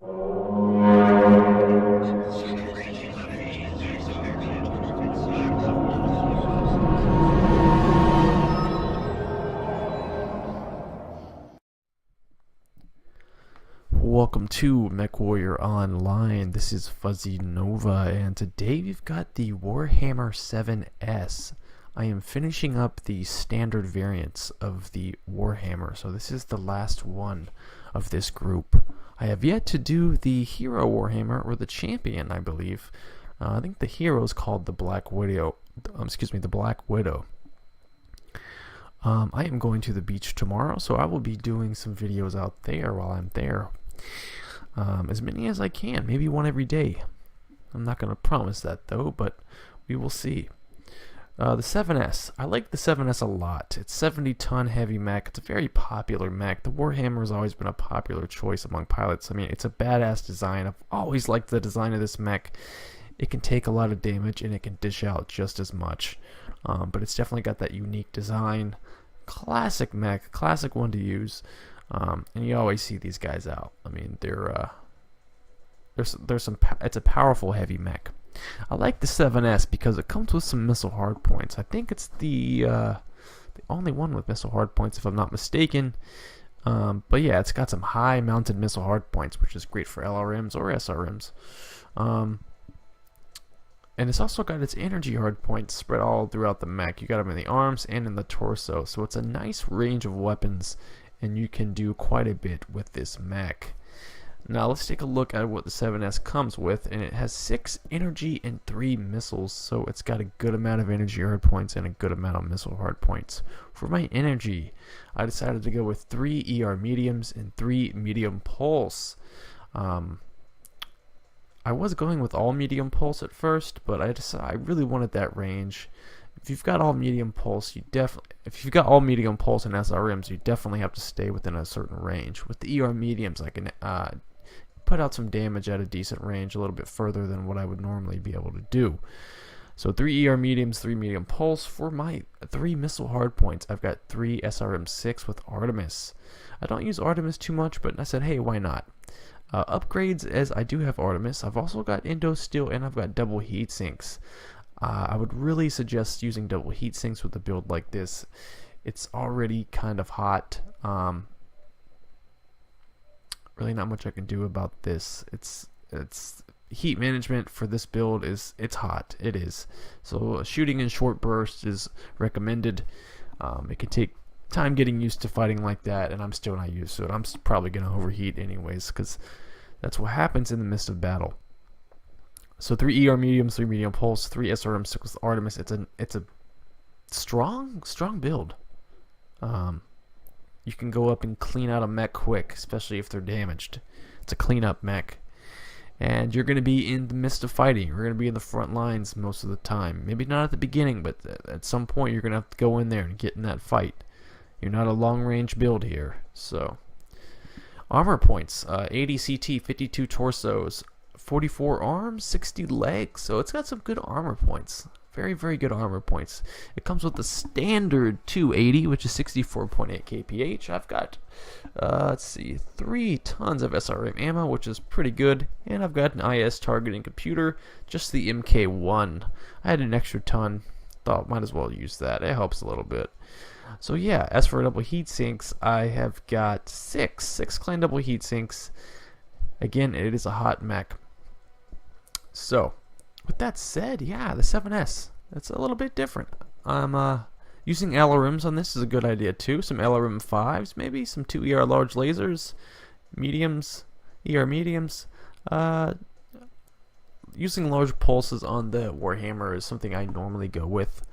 Welcome to MechWarrior Online. This is Fuzzy Nova, and today we've got the Warhammer 7S. I am finishing up the standard variants of the Warhammer, so this is the last one of this group. I have yet to do the Hero Warhammer, or the Champion, I believe. I think the hero is called the Black Widow. The Black Widow. I am going to the beach tomorrow, so I will be doing some videos out there while I'm there. As many as I can, maybe one every day. I'm not going to promise that though, but we will see. The 7S. I like the 7S a lot. It's 70-ton heavy mech. It's a very popular mech. The Warhammer has always been a popular choice among pilots. I mean, it's a badass design. I've always liked the design of this mech. It can take a lot of damage and it can dish out just as much. But it's definitely got that unique design. Classic mech. Classic one to use. And you always see these guys out. I mean, it's a powerful heavy mech. I like the 7S because it comes with some missile hardpoints. I think it's the only one with missile hardpoints, if I'm not mistaken. But yeah, it's got some high mounted missile hardpoints, which is great for LRMs or SRMs. And it's also got its energy hardpoints spread all throughout the mech. You got them in the arms and in the torso, so it's a nice range of weapons. And you can do quite a bit with this mech. Now let's take a look at what the 7S comes with, and it has 6 energy and 3 missiles, so it's got a good amount of energy hardpoints and a good amount of missile hardpoints. For my energy, I decided to go with 3 ER mediums and 3 medium pulse. I was going with all medium pulse at first, but I really wanted that range. If you've got all medium pulse, if you've got all medium pulse and SRMs, you definitely have to stay within a certain range. With the ER mediums, I can put out some damage at a decent range, a little bit further than what I would normally be able to do. So 3 ER mediums, 3 medium pulse. For my 3 missile hardpoints, I've got 3 SRM6 with Artemis. I don't use Artemis too much, but I said, hey, why not? Upgrades, as I do have Artemis, I've also got Endo Steel and I've got double heat sinks. I would really suggest using double heat sinks with a build like this. It's already kind of hot. Really not much I can do about this. It's heat management for this build it's hot. It is. So shooting in short bursts is recommended. It can take time getting used to fighting like that, and I'm still not used to it. I'm probably going to overheat anyways, because that's what happens in the midst of battle. So 3 ER mediums, 3 medium pulse, 3 SRM6 with Artemis. It's a strong build. You can go up and clean out a mech quick, especially if they're damaged. It's a cleanup mech. And you're going to be in the midst of fighting. You're going to be in the front lines most of the time. Maybe not at the beginning, but at some point you're going to have to go in there and get in that fight. You're not a long-range build here. So, armor points. 80 CT, 52 torsos, 44 arms, 60 legs, so it's got some good armor points. Very, very good armor points. It comes with the standard 280, which is 64.8 kph. I've got, 3 tons of SRM ammo, which is pretty good, and I've got an IS targeting computer, just the MK1. I had an extra ton, thought might as well use that. It helps a little bit. So yeah, as for double heat sinks, I have got 6 clan double heat sinks. Again, it is a hot mech. So, with that said, yeah, the 7S, it's a little bit different. I'm using LRMs on this is a good idea too. Some LRM 5s, maybe some 2 ER large lasers, mediums, ER mediums. Using large pulses on the Warhammer is something I normally go with.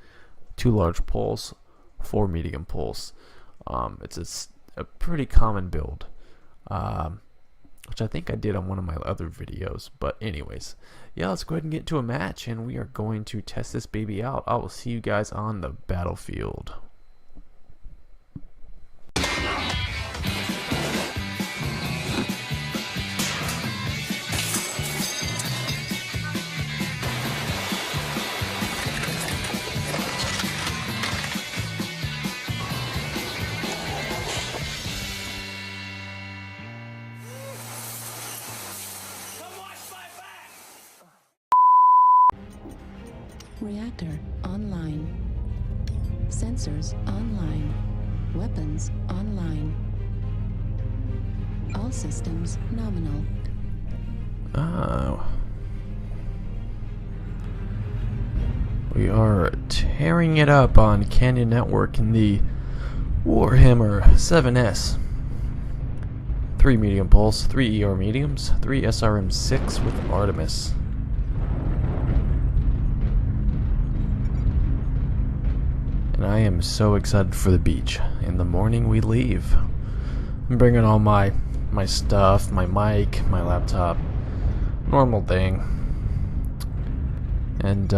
2 large pulse, 4 medium pulse. It's a pretty common build. Which I think I did on one of my other videos. But anyways, yeah, let's go ahead and get into a match, and we are going to test this baby out. I will see you guys on the battlefield. Reactor online. Sensors online. Weapons online. All systems nominal. Oh. We are tearing it up on Canyon Network in the Warhammer 7S. 3 medium pulse, 3 ER mediums, 3 SRM 6 with Artemis. And I am so excited for the beach. In the morning we leave. I'm bringing all my stuff, my mic, my laptop, normal thing. And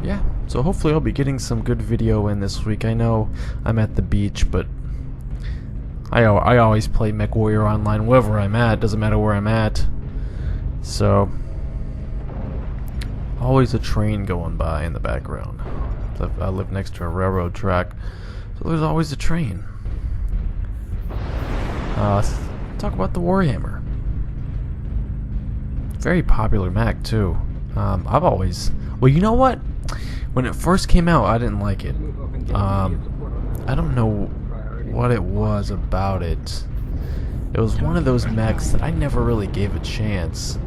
yeah, so hopefully I'll be getting some good video in this week. I know I'm at the beach, but I always play MechWarrior online wherever I'm at, doesn't matter where I'm at. So always a train going by in the background. I live next to a railroad track, so there's always a train. Let's talk about the Warhammer. Very popular mech too. I've always... Well, you know what? When it first came out, I didn't like it. I don't know what it was about it. It was one of those mechs that I never really gave a chance.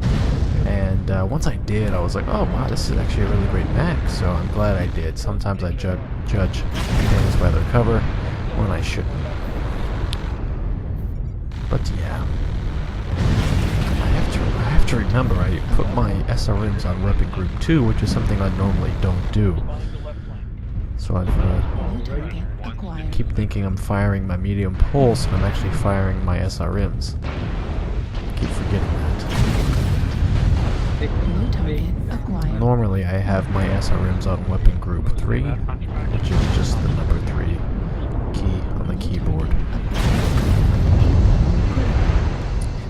And once I did, I was like, oh wow, this is actually a really great mech. So I'm glad I did. Sometimes I judge things by their cover when I shouldn't. But yeah. I have to remember I put my SRMs on weapon group 2, which is something I normally don't do. So I keep thinking I'm firing my medium pulse, and I'm actually firing my SRMs. I keep forgetting that. Normally I have my SRMs on weapon group 3, which is just the number 3 key on the keyboard.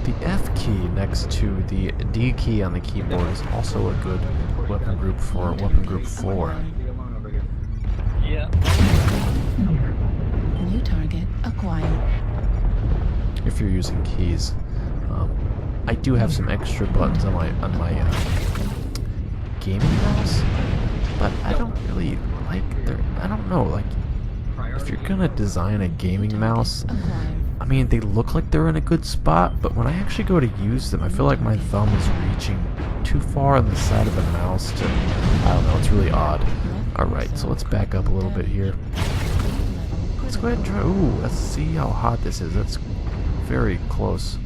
The F key next to the D key on the keyboard is also a good weapon group for weapon group 4. Yeah. New target acquired. If you're using keys, I do have some extra buttons on my gaming mouse, but I don't really like I don't know, like, if you're gonna design a gaming mouse, I mean, they look like they're in a good spot, but when I actually go to use them, I feel like my thumb is reaching too far on the side of the mouse to, I don't know, it's really odd. Alright, so let's back up a little bit here. Let's go ahead and try, ooh, let's see how hot this is. That's very close.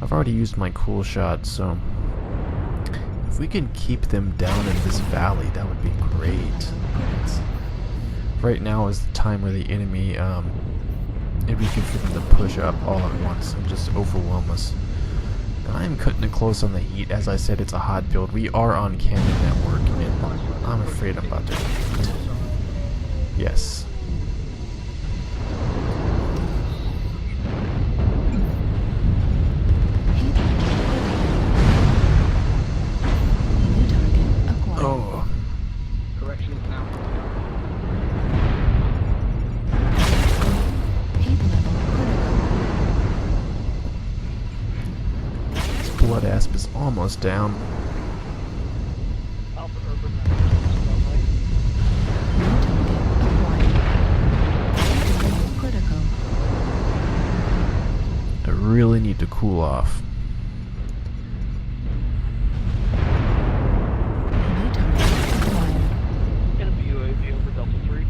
I've already used my cool shot, so if we can keep them down in this valley, that would be great. Right now is the time where the enemy, it'd be good for them to push up all at once and just overwhelm us. And I'm cutting it close on the heat. As I said, it's a hot build. We are on Canyon Network, and I'm afraid I'm about to heat. Yes. Oh. Corrections now. Blood asp is almost down. Alpha Urban. Critical. I really need to cool off. New target acquired. Enemy UAV over Delta 3.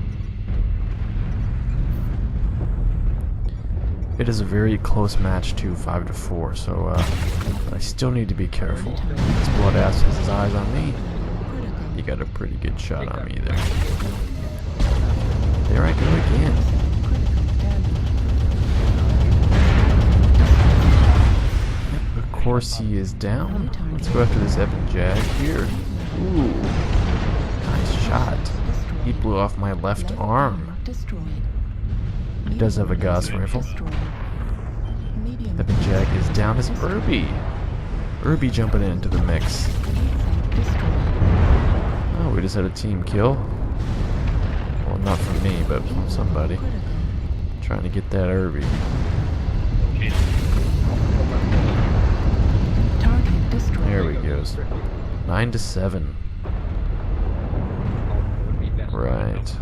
It is a very close match to 5-4, so I still need to be careful. This blood ass has his eyes on me. He got a pretty good shot on me there. There I go again. Yep, of course he is down. Let's go after this epic jag here. Ooh, nice shot. He blew off my left arm. He does have a Gauss rifle. Epic jag is down as Irby. Irby jumping into the mix. Oh, we just had a team kill. Well, not from me, but from somebody. Trying to get that Irby. There we go. 9-7. Right.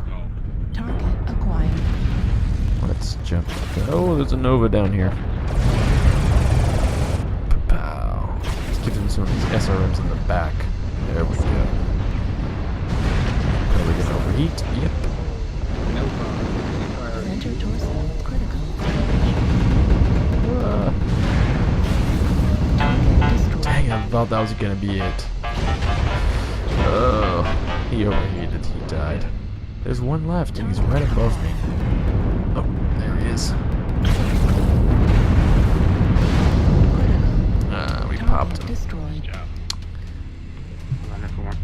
Target acquired. Let's jump. Oh, there's a Nova down here. Pow. Let's give him some of these SRMs in the back. There we go. Are we gonna overheat? Yep. No problem. Center torso critical. Target destroyed. Dang, I thought that was gonna be it. Oh, he overheated. He died. There's one left, and he's right above me. Oh, there he is. Critical. We popped him. Destroyed. Running for one.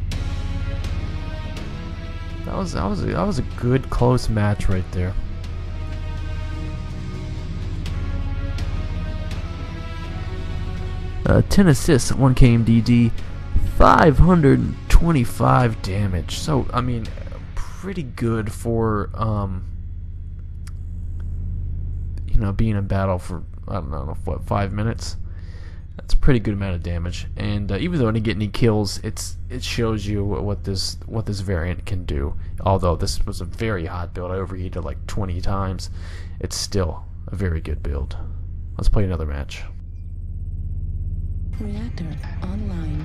That was a good close match right there. Uh, 10 assists, 1 KMDD, 525 damage. So I mean, pretty good for you know, being in battle for I don't know what 5 minutes. That's a pretty good amount of damage, and even though I didn't get any kills, it shows you what this variant can do. Although this was a very hot build, I overheated like 20 times. It's still a very good build. Let's play another match. Reactor online.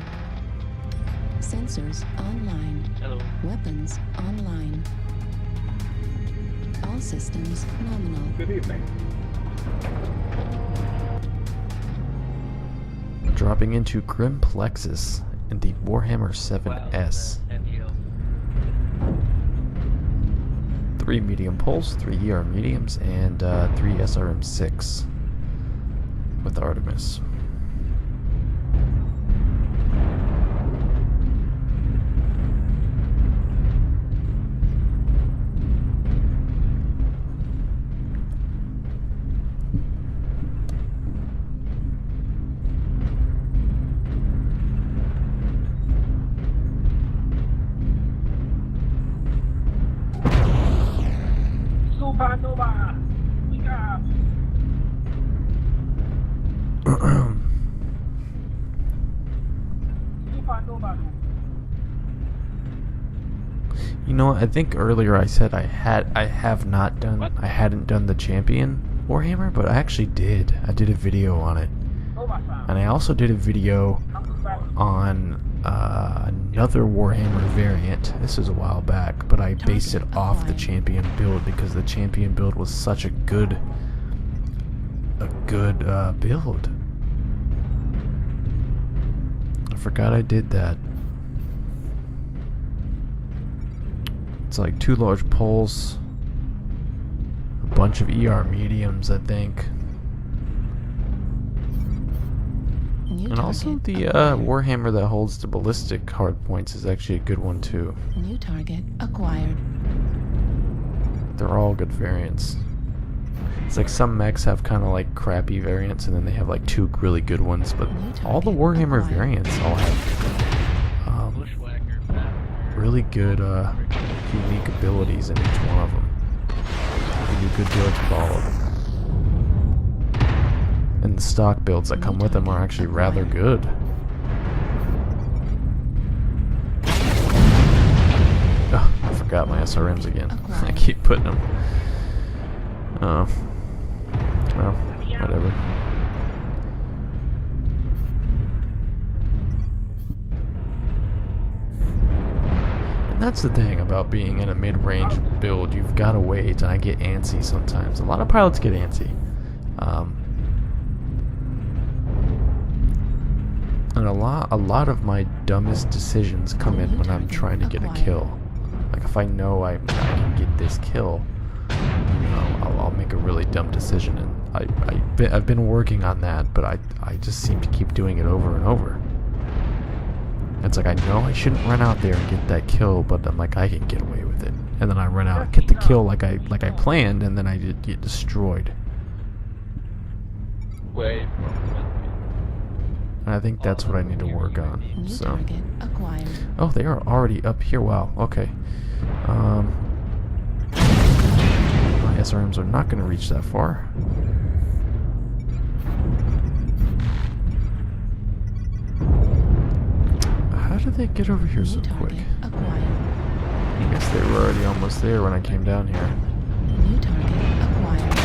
Sensors online. Hello. Weapons online. All systems nominal. Good evening. Dropping into Grim Plexus in the Warhammer 7S. 3 medium pulse, 3 ER mediums, and 3 SRM 6 with Artemis. Supernova! Wake up! Supernova! You know, I think earlier I said I hadn't done the champion Warhammer, but I actually did. I did a video on it, and I also did a video on another Warhammer variant. This was a while back, but I based it off the champion build because the champion build was such a good build. I forgot I did that. It's like 2 large poles, a bunch of ER mediums, I think. And also the Warhammer that holds the ballistic hardpoints is actually a good one too. New target acquired. They're all good variants. It's like some mechs have kind of like crappy variants, and then they have like 2 really good ones, but all the Warhammer variants all have really good unique abilities in each one of them. You can do good builds with all of them. And the stock builds that come with them are actually rather good. Oh, I forgot my SRMs again. I keep putting them. Oh. Well, whatever. And that's the thing about being in a mid-range build. You've got to wait, and I get antsy sometimes. A lot of pilots get antsy. And a lot of my dumbest decisions come in when I'm trying to get a kill. Like if I know I can get this kill, you know, I'll make a really dumb decision, and I've been working on that, but I just seem to keep doing it over and over. It's like I know I shouldn't run out there and get that kill, but I'm like I can get away with it, and then I run out, get the kill like I planned, and then I just get destroyed. Wait. And I think that's what I need to work on. New So, target acquired. oh, they are already up here. Wow. Okay. My SRMs are not going to reach that far. How did they get over here so New quick? target acquired. I guess they were already almost there when I came down here. New target acquired.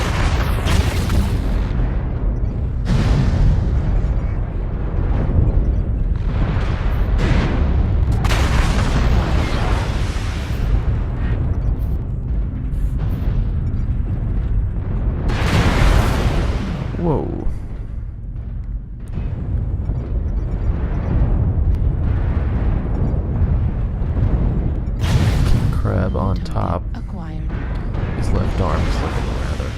Whoa. King crab on top. Acquired. His left arm is looking rather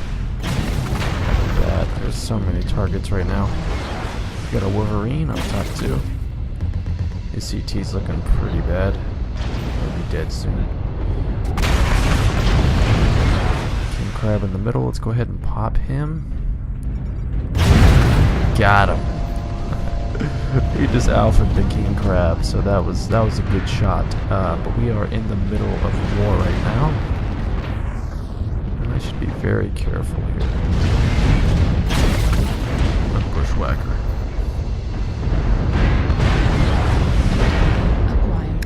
bad. There's so many targets right now. We got a Wolverine on top too. His CT's looking pretty bad. He'll be dead soon. King crab in the middle. Let's go ahead and pop him. Got him. He just alphaed the king crab, so that was a good shot. But we are in the middle of war right now, and I should be very careful here. A bushwhacker. Acquired.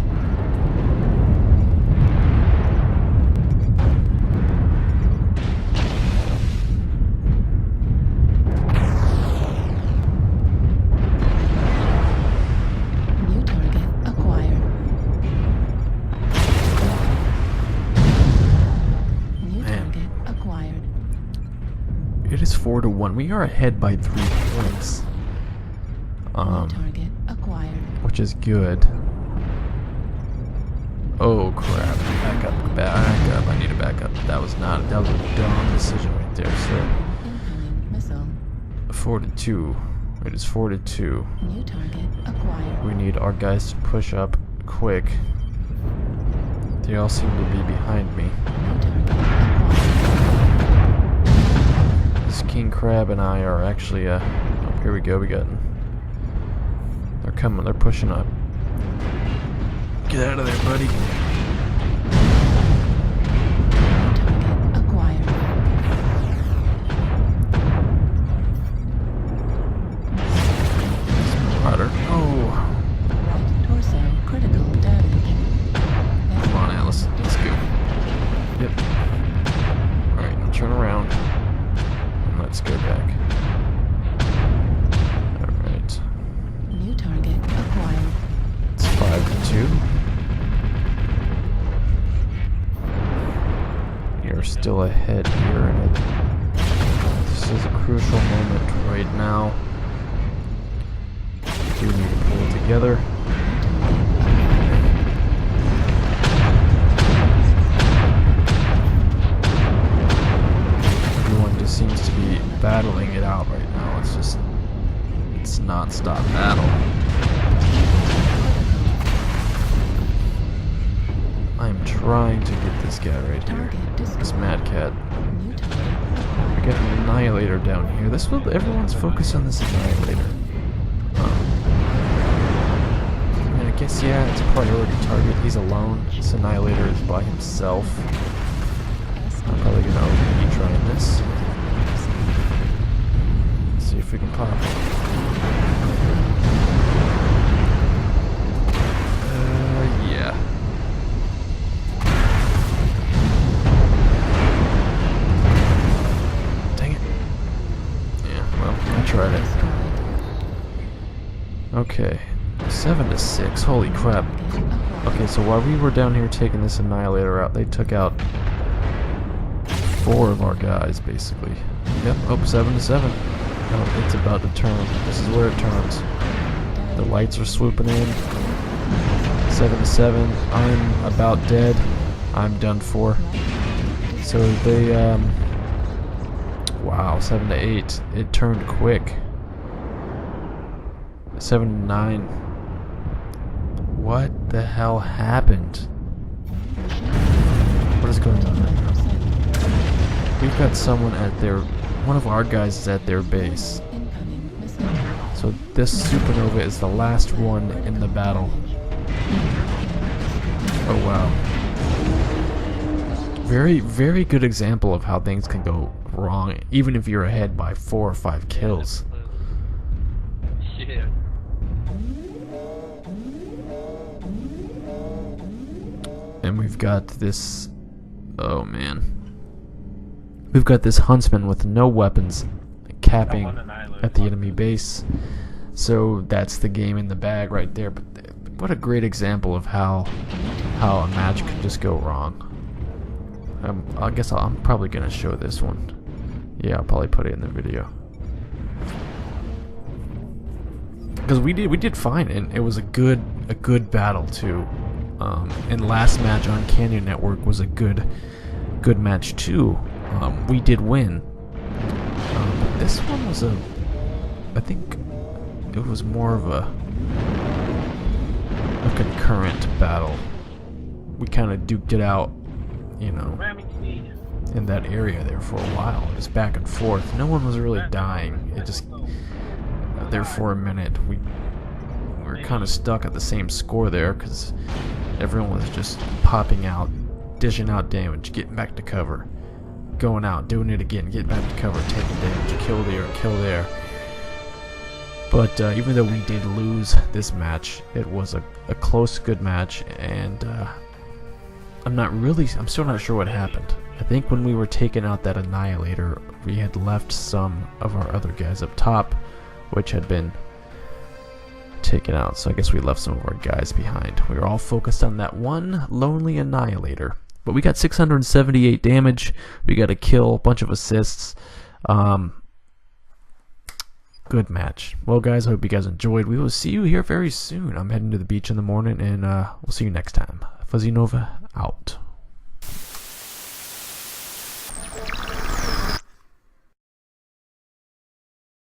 New target acquired. New Man. target acquired. It is 4-1. We are ahead by 3 points, New target acquired. which is good. Oh crap! Back up! Back up! I need to back up. That was a dumb decision right there, sir. Incoming missile. 4-2. It is 4-2. New target acquired. We need our guys to push up quick. They all seem to be behind me. New target acquired. This king crab and I are actually oh, here we go. They're coming. They're pushing up. Get out of there, buddy. Target acquired. Marauder. Oh, Right torso critical damage. come on, Alice. Let's go. Yep. Alright, now turn around. And let's go back. Alright. New target acquired. It's 5-2. You're still ahead here, and this is a crucial moment right now. We do need to pull it together. Everyone just seems to be battling it out right now. It's non-stop battle. I'm trying to get this guy right here. This Mad Cat. New target We got an Annihilator down here. Everyone's focused on this Annihilator. And I guess, yeah, it's a priority target. He's alone. This Annihilator is by himself. I'm probably gonna OP trying this. Let's see if we can pop it. Yeah. Dang it. Yeah, well, I tried it. Okay. 7-6. Holy crap. Okay, so while we were down here taking this Annihilator out, they took out 4 of our guys, basically. Yep, oh, 7-7. Oh, it's about to turn. This is where it turns. The lights are swooping in. 7-7. I'm about dead. I'm done for. So they, wow, 7-8. It turned quick. 7-9. What the hell happened? What is going on right now? We've got someone at one of our guys is at their base. incoming missile. So this supernova is the last one in the battle. Oh wow. Very, very good example of how things can go wrong, even if you're ahead by 4 or 5 kills. Shit. and we've got this. Oh man, we've got this huntsman with no weapons, capping at the enemy base. So that's the game in the bag right there. But what a great example of how a match could just go wrong. I guess I'm probably gonna show this one. Yeah, I'll probably put it in the video. Because we did fine, and it was a good battle too. And last match on Canyon Network was a good match too. We did win. But this one was I think it was more of a concurrent battle. We kind of duked it out, you know, in that area there for a while. Just back and forth. No one was really dying. It just there for a minute. We were kind of stuck at the same score there because everyone was just popping out, dishing out damage, getting back to cover, going out, doing it again, getting back to cover, taking damage, kill there. But even though we did lose this match, it was a close, good match, and I'm still not sure what happened. I think when we were taking out that Annihilator, we had left some of our other guys up top, which had been taken out. So I guess we left some of our guys behind. We were all focused on that one lonely Annihilator. But we got 678 damage. We got a kill, a bunch of assists. Good match. Well, guys, I hope you guys enjoyed. We will see you here very soon. I'm heading to the beach in the morning, and we'll see you next time. Fuzzy Nova out.